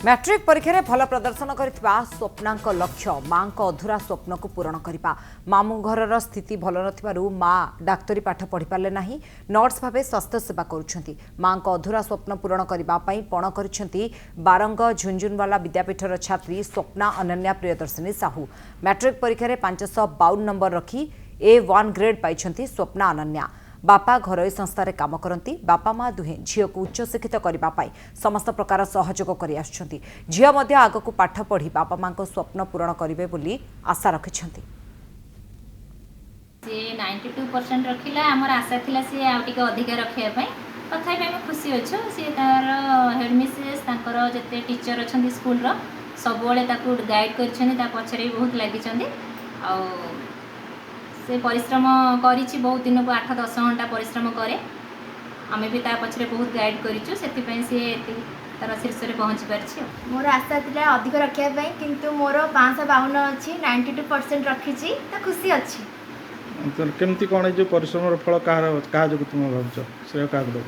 Matric परीक्षा रे भल प्रदर्शन करथिबा स्वप्नांक लक्ष्य मां को अधूरा स्वप्न को पूरण करिबा। मामू घरर स्थिति भल नथिबारु मां डाक्तरी पाठ पढ़ी पारले नाही। नर्स भाबे स्वास्थ्य सेवा करूछंती। मां को अधूरा स्वप्न पूरण करिबा पई पण करिसंती बारंग झुंझुनवाला विद्यापीठर छात्री स्वप्ना अनन्या प्रियदर्शिनी साहू। मैट्रिक परीक्षा रे 552 नंबर रखी A1 ग्रेड पाइछंती स्वप्ना अनन्या। बापा घरोई संस्था रे काम करती। बापा माँ दुहे झील को उच्च शिक्षित करने समस्त प्रकार सहयोग कर झील आग को पाठ पढ़ी बापा माँ को स्वप्न पूरण करेंगे बोली आशा रखिंट। 92% रखिला आमर आशा थिला सी आउटिके अधिक रखिया तथापि आम खुशी अच्छु सी तार हेडमिस्ट्रेस तांकर जते टीचर अच्छा स्कूल सब गाइड कर पछरे बहुत लगी से परिश्रम करी बहुत दिन को 8-10 घंटा परिश्रम करे आम भी पछरे बहुत गाइड करूँ से तार शीर्ष में पहुँची पार्छ। मोर आशा था अधिक रखापी किंतु मोर 552 अच्छी 92% रखी तो खुशी अच्छी। केमती कौन जो परिश्रम फल क्या जो तुम भावुच श्रेय क्या देव?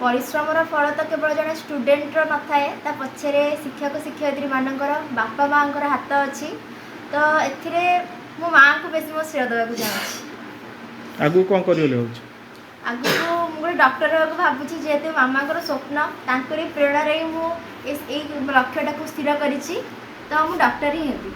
परिश्रम फल तो केवल जड़े स्टूडेंट न थाए पछरे शिक्षक शिक्षयित्री मानकर बापा माँ हाथ अच्छी तो ए मो माँ को बेस मो श्रेय देवाक चाहूँगी। आगु कौन कर आगु गोटे डॉक्टर होगा भावुँ जेहेतु मामा स्वप्न प्रेरणा मुझे लक्ष्यटा स्थिर करी तो मुझे डॉक्टर ही हेबी।